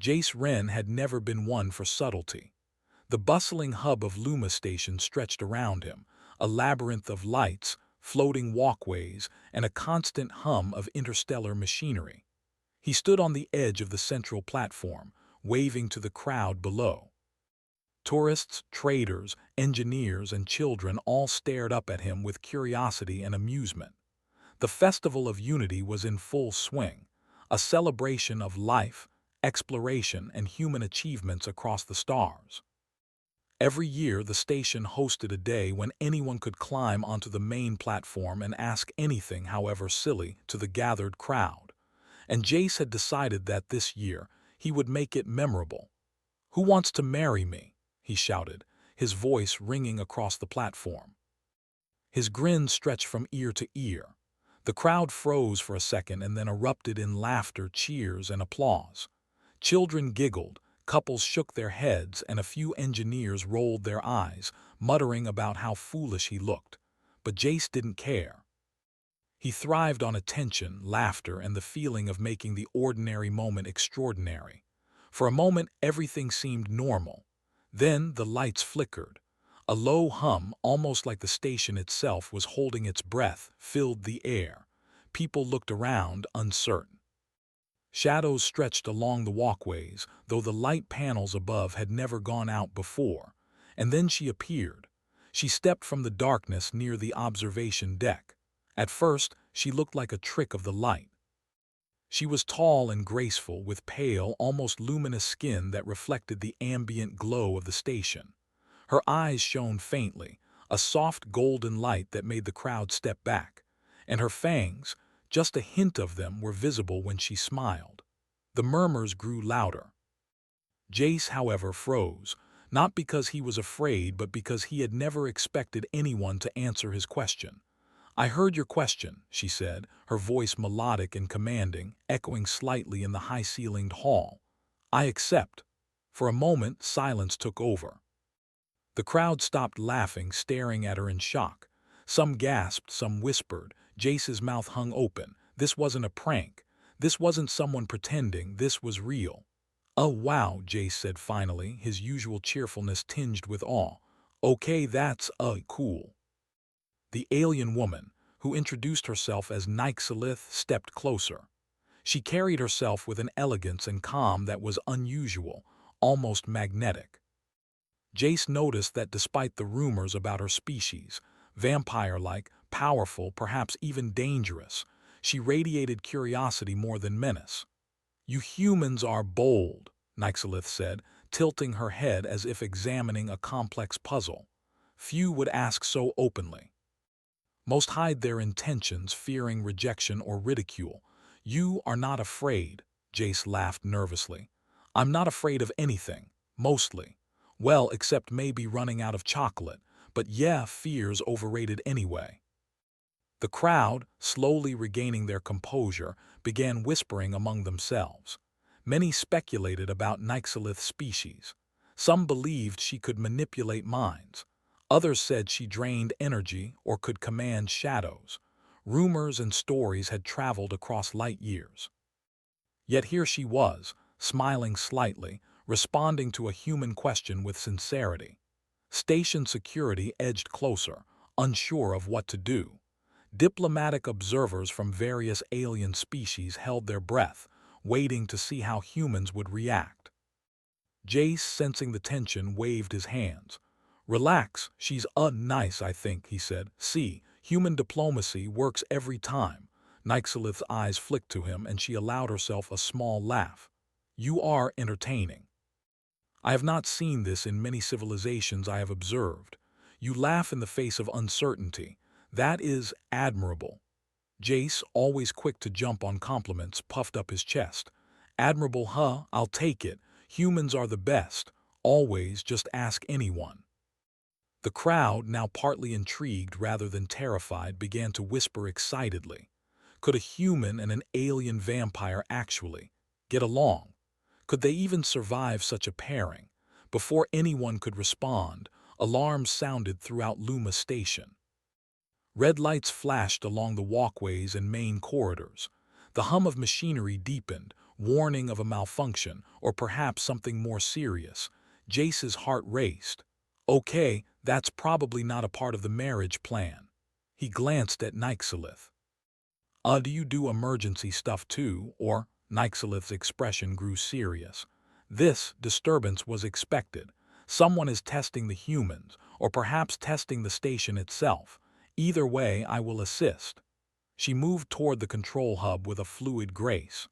Jace Wren had never been one for subtlety. The bustling hub of Luma Station stretched around him, a labyrinth of lights, floating walkways, and a constant hum of interstellar machinery. He stood on the edge of the central platform, waving to the crowd below. Tourists, traders, engineers, and children all stared up at him with curiosity and amusement. The Festival of Unity was in full swing, a celebration of life, exploration, and human achievements across the stars. Every year, the station hosted a day when anyone could climb onto the main platform and ask anything, however silly, to the gathered crowd. And Jace had decided that this year he would make it memorable. "Who wants to marry me?" he shouted, his voice ringing across the platform. His grin stretched from ear to ear. The crowd froze for a second and then erupted in laughter, cheers, and applause. Children giggled, couples shook their heads, and a few engineers rolled their eyes, muttering about how foolish he looked. But Jace didn't care. He thrived on attention, laughter, and the feeling of making the ordinary moment extraordinary. For a moment, everything seemed normal. Then the lights flickered. A low hum, almost like the station itself was holding its breath, filled the air. People looked around, uncertain. Shadows stretched along the walkways, though the light panels above had never gone out before. And then she appeared. She stepped from the darkness near the observation deck. At first, she looked like a trick of the light. She was tall and graceful, with pale, almost luminous skin that reflected the ambient glow of the station. Her eyes shone faintly, a soft golden light that made the crowd step back. And her fangs, just a hint of them, were visible when she smiled. The murmurs grew louder. Jace, however, froze, not because he was afraid, but because he had never expected anyone to answer his question. "I heard your question," she said, her voice melodic and commanding, echoing slightly in the high-ceilinged hall. "I accept." For a moment, silence took over. The crowd stopped laughing, staring at her in shock. Some gasped, some whispered. Jace's mouth hung open. This wasn't a prank. This wasn't someone pretending. This was real. "Oh, wow," Jace said finally, his usual cheerfulness tinged with awe. "Okay, that's, cool." The alien woman, who introduced herself as Nyxalith, stepped closer. She carried herself with an elegance and calm that was unusual, almost magnetic. Jace noticed that despite the rumors about her species, vampire-like, powerful, perhaps even dangerous, she radiated curiosity more than menace. "You humans are bold," Nyxalith said, tilting her head as if examining a complex puzzle. "Few would ask so openly. Most hide their intentions, fearing rejection or ridicule. You are not afraid," Jace laughed nervously. "I'm not afraid of anything, mostly. Well, except maybe running out of chocolate, but yeah, fear's overrated anyway." The crowd, slowly regaining their composure, began whispering among themselves. Many speculated about Nyxalith's species. Some believed she could manipulate minds. Others said she drained energy or could command shadows. Rumors and stories had traveled across light years. Yet here she was, smiling slightly, responding to a human question with sincerity. Station security edged closer, unsure of what to do. Diplomatic observers from various alien species held their breath, waiting to see how humans would react. Jace, sensing the tension, waved his hands. "Relax, she's nice, I think," he said. "See, human diplomacy works every time." Nyxalith's eyes flicked to him, and she allowed herself a small laugh. "You are entertaining. I have not seen this in many civilizations I have observed. You laugh in the face of uncertainty. That is admirable." Jace, always quick to jump on compliments, puffed up his chest. "Admirable, huh? I'll take it. Humans are the best. Always, just ask anyone." The crowd, now partly intrigued rather than terrified, began to whisper excitedly. Could a human and an alien vampire actually get along? Could they even survive such a pairing? Before anyone could respond, alarms sounded throughout Luma Station. Red lights flashed along the walkways and main corridors. The hum of machinery deepened. warning of a malfunction, or perhaps something more serious. Jace's heart raced. Okay, that's probably not a part of the marriage plan. He glanced at Nyxalith. Do you do emergency stuff too, or? Nyxalith's expression grew serious. This disturbance was expected. Someone is testing the humans, or perhaps testing the station itself. Either way, I will assist. She moved toward the control hub with a fluid grace.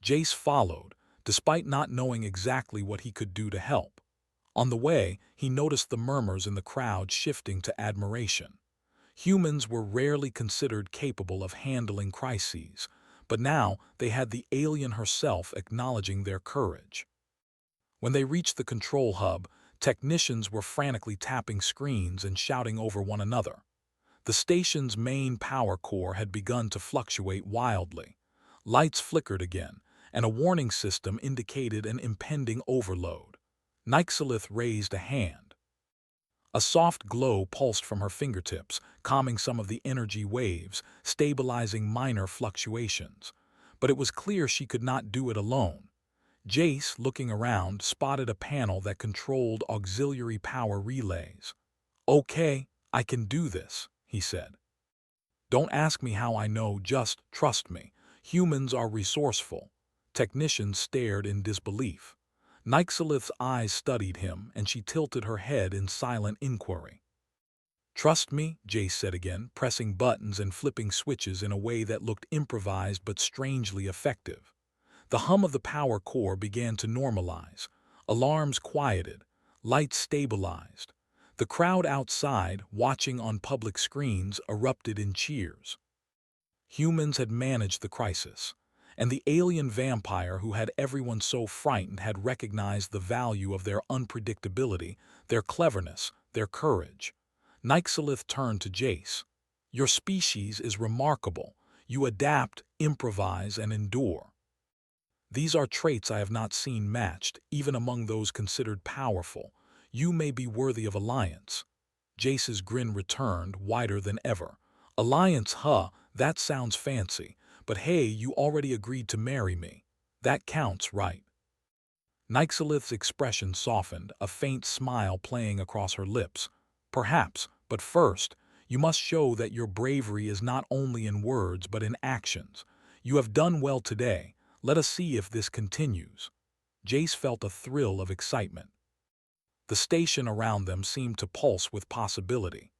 Jace followed, despite not knowing exactly what he could do to help. On the way, he noticed the murmurs in the crowd shifting to admiration. Humans were rarely considered capable of handling crises, but now they had the alien herself acknowledging their courage. When they reached the control hub, technicians were frantically tapping screens and shouting over one another. The station's main power core had begun to fluctuate wildly. Lights flickered again, and a warning system indicated an impending overload. Nyxalith raised a hand. A soft glow pulsed from her fingertips, calming some of the energy waves, stabilizing minor fluctuations. But it was clear she could not do it alone. Jace, looking around, spotted a panel that controlled auxiliary power relays. "Okay, I can do this," he said. "Don't ask me how I know, just trust me. Humans are resourceful." Technicians stared in disbelief. Nyxalith's eyes studied him, and she tilted her head in silent inquiry. "Trust me," Jace said again, pressing buttons and flipping switches in a way that looked improvised but strangely effective. The hum of the power core began to normalize. Alarms quieted. Lights stabilized. The crowd outside, watching on public screens, erupted in cheers. Humans had managed the crisis, and the alien vampire who had everyone so frightened had recognized the value of their unpredictability, their cleverness, their courage. Nyxalith turned to Jace. "Your species is remarkable. You adapt, improvise, and endure. These are traits I have not seen matched, even among those considered powerful. You may be worthy of alliance." Jace's grin returned, wider than ever. "Alliance, huh? That sounds fancy. But hey, you already agreed to marry me. That counts, right?" Nyxalith's expression softened, a faint smile playing across her lips. "Perhaps, but first, you must show that your bravery is not only in words but in actions. You have done well today. Let us see if this continues." Jace felt a thrill of excitement. The station around them seemed to pulse with possibility.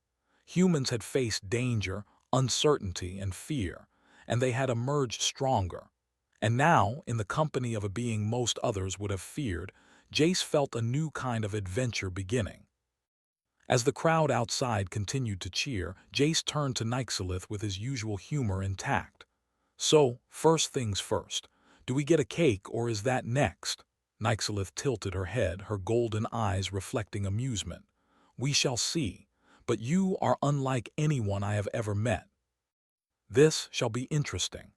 Humans had faced danger, uncertainty, and fear, and they had emerged stronger. And now, in the company of a being most others would have feared, Jace felt a new kind of adventure beginning. As the crowd outside continued to cheer, Jace turned to Nyxalith with his usual humor intact. "So, first things first. Do we get a cake, or is that next?" Nyxalith tilted her head, her golden eyes reflecting amusement. "We shall see. But you are unlike anyone I have ever met. This shall be interesting."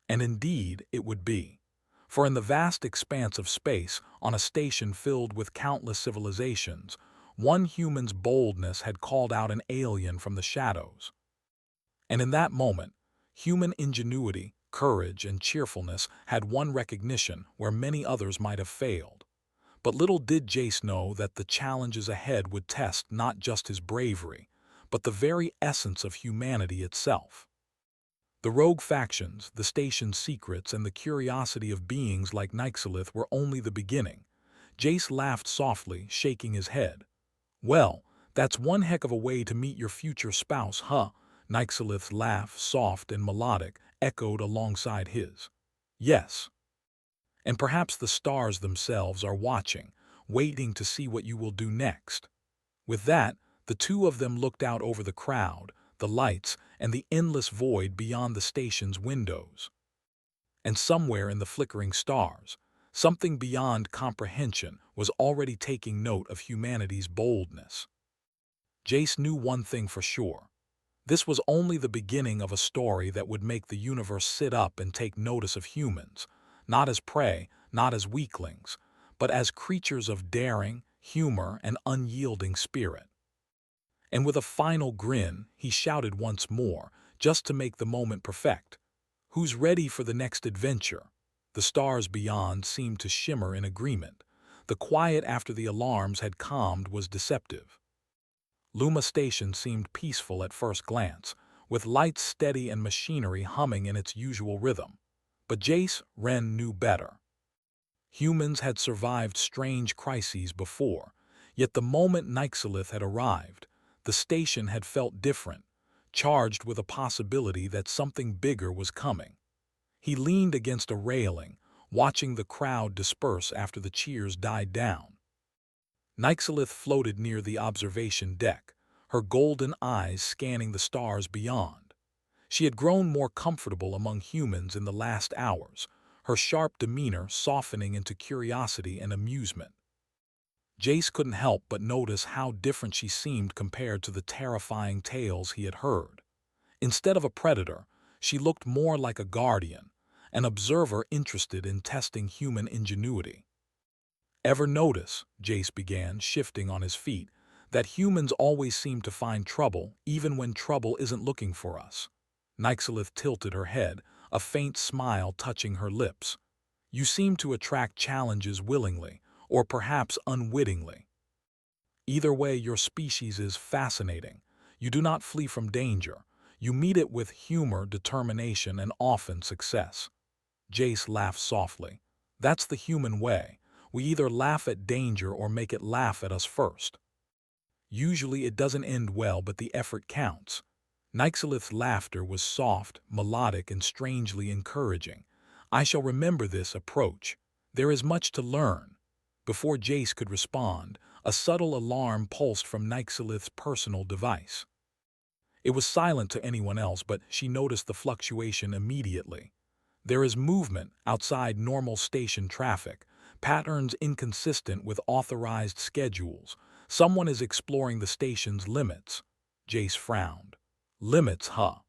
And indeed it would be. For in the vast expanse of space, on a station filled with countless civilizations, one human's boldness had called out an alien from the shadows. And in that moment, human ingenuity, courage, and cheerfulness had won recognition where many others might have failed. But little did Jace know that the challenges ahead would test not just his bravery, but the very essence of humanity itself. The rogue factions, the station's secrets, and the curiosity of beings like Nyxalith were only the beginning. Jace laughed softly, shaking his head. "Well, that's one heck of a way to meet your future spouse, huh?" Nyxalith's laugh, soft and melodic, echoed alongside his. "Yes. And perhaps the stars themselves are watching, waiting to see what you will do next." With that, the two of them looked out over the crowd, the lights, and the endless void beyond the station's windows. And somewhere in the flickering stars, something beyond comprehension was already taking note of humanity's boldness. Jace knew one thing for sure. This was only the beginning of a story that would make the universe sit up and take notice of humans, not as prey, not as weaklings, but as creatures of daring, humor, and unyielding spirit. And with a final grin, he shouted once more, just to make the moment perfect. "Who's ready for the next adventure?" The stars beyond seemed to shimmer in agreement. The quiet after the alarms had calmed was deceptive. Luma Station seemed peaceful at first glance, with lights steady and machinery humming in its usual rhythm. But Jace Wren knew better. Humans had survived strange crises before, yet the moment Nyxalith had arrived, the station had felt different, charged with a possibility that something bigger was coming. He leaned against a railing, watching the crowd disperse after the cheers died down. Nyxalith floated near the observation deck, her golden eyes scanning the stars beyond. She had grown more comfortable among humans in the last hours, her sharp demeanor softening into curiosity and amusement. Jace couldn't help but notice how different she seemed compared to the terrifying tales he had heard. Instead of a predator, she looked more like a guardian, an observer interested in testing human ingenuity. "Ever notice," Jace began, shifting on his feet, "that humans always seem to find trouble even when trouble isn't looking for us?" Nyxalith tilted her head, a faint smile touching her lips. "You seem to attract challenges willingly, or perhaps unwittingly. Either way, your species is fascinating. You do not flee from danger. You meet it with humor, determination, and often success." Jace laughed softly. "That's the human way. We either laugh at danger or make it laugh at us first. Usually it doesn't end well, but the effort counts." Nyxalith's laughter was soft, melodic, and strangely encouraging. "I shall remember this approach. There is much to learn." Before Jace could respond, a subtle alarm pulsed from Nyxalith's personal device. It was silent to anyone else, but she noticed the fluctuation immediately. There is movement outside normal station traffic, patterns inconsistent with authorized schedules. Someone is exploring the station's limits. Jace frowned. "Limits, huh?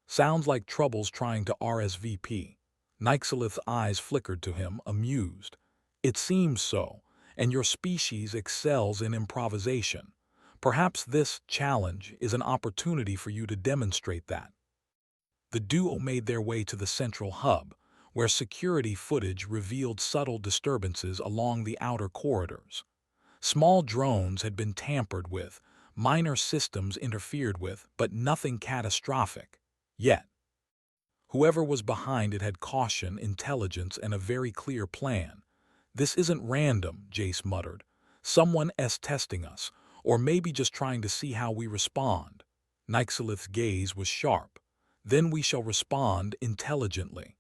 Sounds like troubles trying to RSVP." Nyxalith's eyes flickered to him, amused. "It seems so, and your species excels in improvisation. Perhaps this challenge is an opportunity for you to demonstrate that." The duo made their way to the central hub, where security footage revealed subtle disturbances along the outer corridors. Small drones had been tampered with, minor systems interfered with, but nothing catastrophic. Yet, whoever was behind it had caution, intelligence, and a very clear plan. "This isn't random," Jace muttered. "Someone is testing us, or maybe just trying to see how we respond." Nyxalith's gaze was sharp. "Then we shall respond intelligently.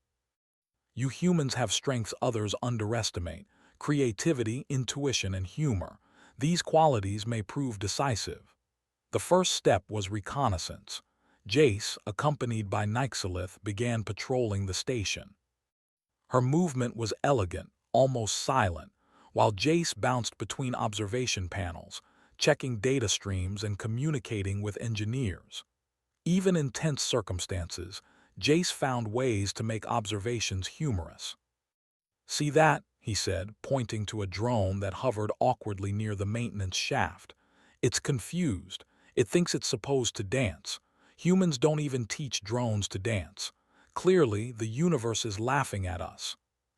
You humans have strengths others underestimate: creativity, intuition, and humor. These qualities may prove decisive." The first step was reconnaissance. Jace, accompanied by Nyxalith, began patrolling the station. Her movement was elegant, almost silent, while Jace bounced between observation panels, checking data streams and communicating with engineers. Even in tense circumstances, Jace found ways to make observations humorous. "See that?" he said, pointing to a drone that hovered awkwardly near the maintenance shaft. "It's confused. It thinks it's supposed to dance. Humans don't even teach drones to dance. Clearly, the universe is laughing at us."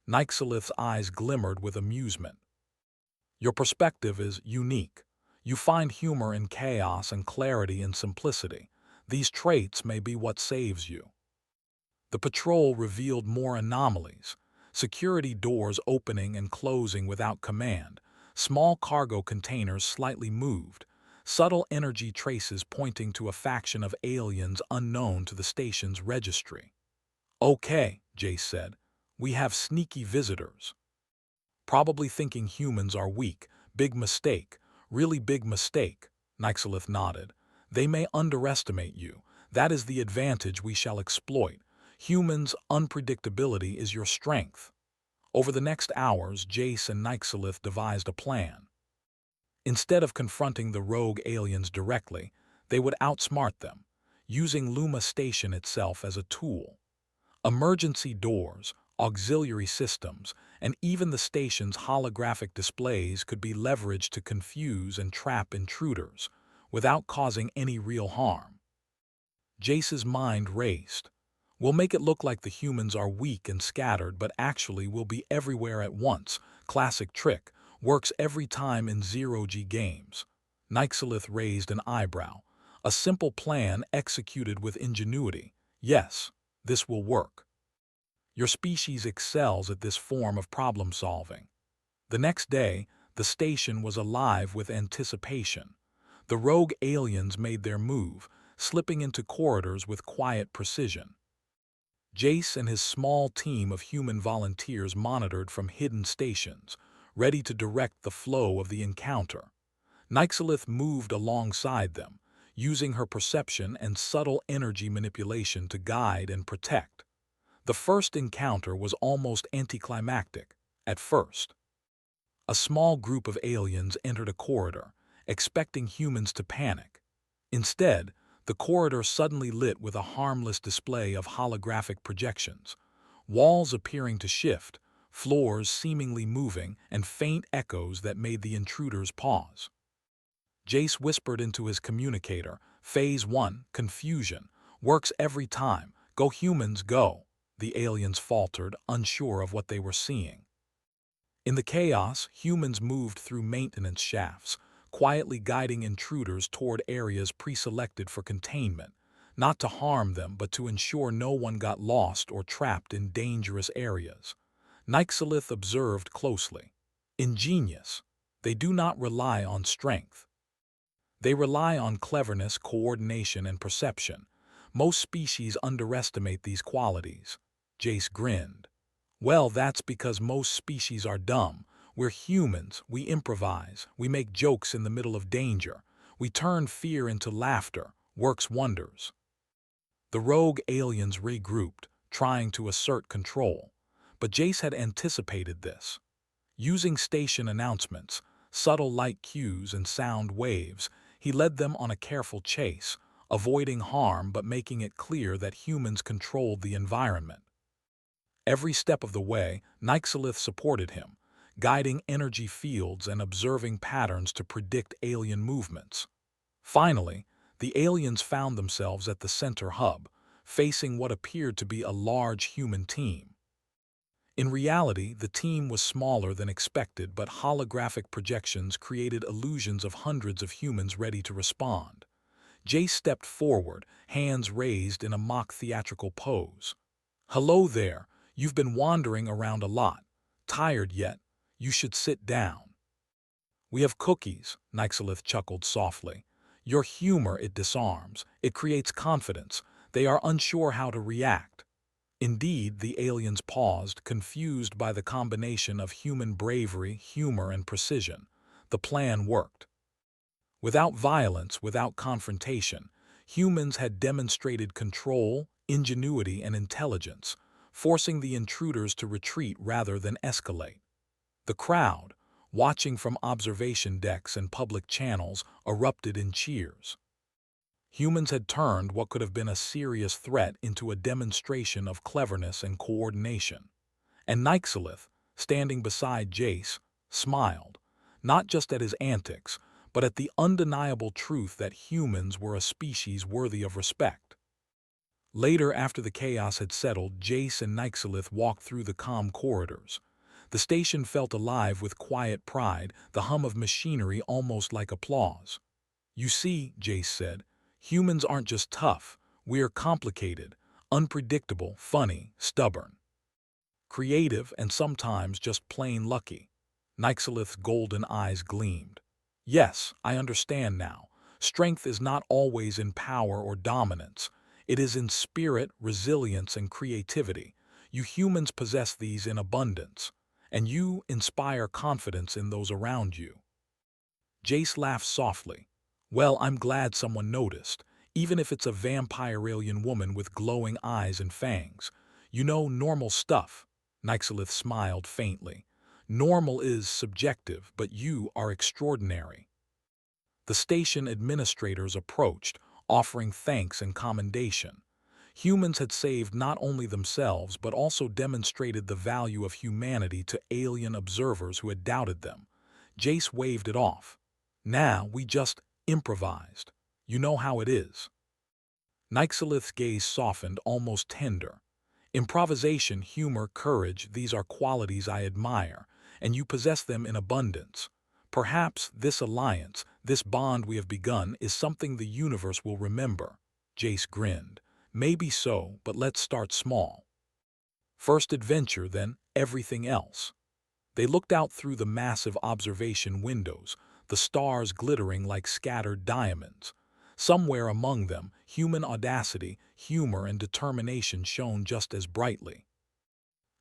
Nyxalith's eyes glimmered with amusement. "Your perspective is unique. You find humor in chaos and clarity in simplicity. These traits may be what saves you." The patrol revealed more anomalies: security doors opening and closing without command, small cargo containers slightly moved, subtle energy traces pointing to a faction of aliens unknown to the station's registry. "Okay," Jace said, "we have sneaky visitors. Probably thinking humans are weak. Big mistake. Really big mistake." Nyxalith nodded. "They may underestimate you. That is the advantage we shall exploit. Humans' unpredictability is your strength." Over the next hours, Jace and Nyxalith devised a plan. Instead of confronting the rogue aliens directly, they would outsmart them, using Luma Station itself as a tool. Emergency doors, auxiliary systems, and even the station's holographic displays could be leveraged to confuse and trap intruders, without causing any real harm. Jace's mind raced. We'll make it look like the humans are weak and scattered, but actually we'll be everywhere at once. Classic trick. Works every time in zero-G games. Nyxalith raised an eyebrow. A simple plan executed with ingenuity. Yes, this will work. Your species excels at this form of problem-solving. The next day, the station was alive with anticipation. The rogue aliens made their move, slipping into corridors with quiet precision. Jace and his small team of human volunteers monitored from hidden stations, ready to direct the flow of the encounter. Nyxalith moved alongside them, using her perception and subtle energy manipulation to guide and protect. The first encounter was almost anticlimactic, at first. A small group of aliens entered a corridor, expecting humans to panic. Instead, the corridor suddenly lit with a harmless display of holographic projections, walls appearing to shift, floors seemingly moving, and faint echoes that made the intruders pause. Jace whispered into his communicator, Phase 1, confusion. Works every time. Go humans, go. The aliens faltered, unsure of what they were seeing. In the chaos, humans moved through maintenance shafts, quietly guiding intruders toward areas pre-selected for containment, not to harm them but to ensure no one got lost or trapped in dangerous areas. Nyxalith observed closely. Ingenious. They do not rely on strength. They rely on cleverness, coordination, and perception. Most species underestimate these qualities. Jace grinned. Well, that's because most species are dumb. We're humans, we improvise, we make jokes in the middle of danger. We turn fear into laughter, works wonders. The rogue aliens regrouped, trying to assert control. But Jace had anticipated this. Using station announcements, subtle light cues, and sound waves, he led them on a careful chase, avoiding harm but making it clear that humans controlled the environment. Every step of the way, Nyxalith supported him, guiding energy fields and observing patterns to predict alien movements. Finally, the aliens found themselves at the center hub, facing what appeared to be a large human team. In reality, the team was smaller than expected, but holographic projections created illusions of hundreds of humans ready to respond. Jace stepped forward, hands raised in a mock theatrical pose. Hello there, you've been wandering around a lot. Tired yet? You should sit down. We have cookies, Nyxalith chuckled softly. Your humor it disarms, it creates confidence. They are unsure how to react. Indeed, the aliens paused, confused by the combination of human bravery, humor, and precision. The plan worked. Without violence, without confrontation, humans had demonstrated control, ingenuity, and intelligence, forcing the intruders to retreat rather than escalate. The crowd, watching from observation decks and public channels, erupted in cheers. Humans had turned what could have been a serious threat into a demonstration of cleverness and coordination. And Nyxalith, standing beside Jace, smiled, not just at his antics, but at the undeniable truth that humans were a species worthy of respect. Later, after the chaos had settled, Jace and Nyxalith walked through the calm corridors. The station felt alive with quiet pride, the hum of machinery almost like applause. You see, Jace said, humans aren't just tough, we're complicated, unpredictable, funny, stubborn, creative, and sometimes just plain lucky. Nyxalith's golden eyes gleamed. Yes, I understand now. Strength is not always in power or dominance. It is in spirit, resilience, and creativity. You humans possess these in abundance, and you inspire confidence in those around you. Jace laughed softly. Well, I'm glad someone noticed, even if it's a vampire alien woman with glowing eyes and fangs. You know, normal stuff. Nyxalith smiled faintly. Normal is subjective, but you are extraordinary. The station administrators approached, offering thanks and commendation. Humans had saved not only themselves but also demonstrated the value of humanity to alien observers who had doubted them. Jace waved it off. Now we just improvised. You know how it is. Nyxalith's gaze softened, almost tender. Improvisation, humor, courage, these are qualities I admire, and you possess them in abundance. Perhaps this alliance, this bond we have begun, is something the universe will remember. Jace grinned. Maybe so, but let's start small. First adventure, then everything else. They looked out through the massive observation windows, the stars glittering like scattered diamonds. Somewhere among them, human audacity, humor, and determination shone just as brightly.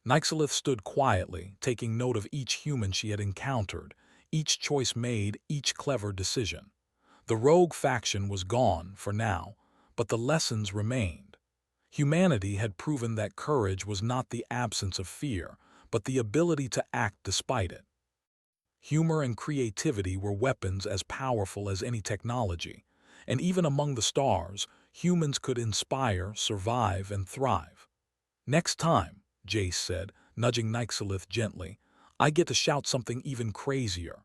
Nyxalith stood quietly, taking note of each human she had encountered, each choice made, each clever decision. The rogue faction was gone, for now, but the lessons remained. Humanity had proven that courage was not the absence of fear, but the ability to act despite it. Humor and creativity were weapons as powerful as any technology, and even among the stars, humans could inspire, survive, and thrive. Next time, Jace said, nudging Nyxalith gently, I get to shout something even crazier.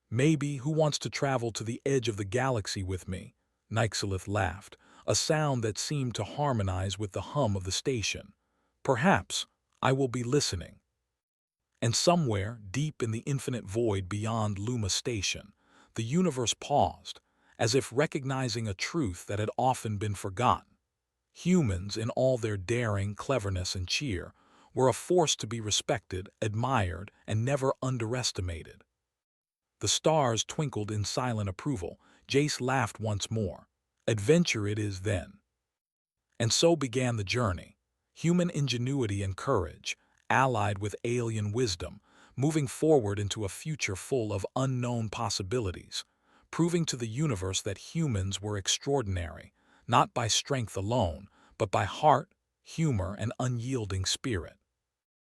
Maybe who wants to travel to the edge of the galaxy with me? Nyxalith laughed, a sound that seemed to harmonize with the hum of the station. Perhaps I will be listening. And somewhere, deep in the infinite void beyond Luma Station, the universe paused, as if recognizing a truth that had often been forgotten. Humans, in all their daring, cleverness, and cheer, were a force to be respected, admired, and never underestimated. The stars twinkled in silent approval. Jace laughed once more. Adventure it is then. And so began the journey. Human ingenuity and courage, allied with alien wisdom, moving forward into a future full of unknown possibilities, proving to the universe that humans were extraordinary, not by strength alone, but by heart, humor, and unyielding spirit.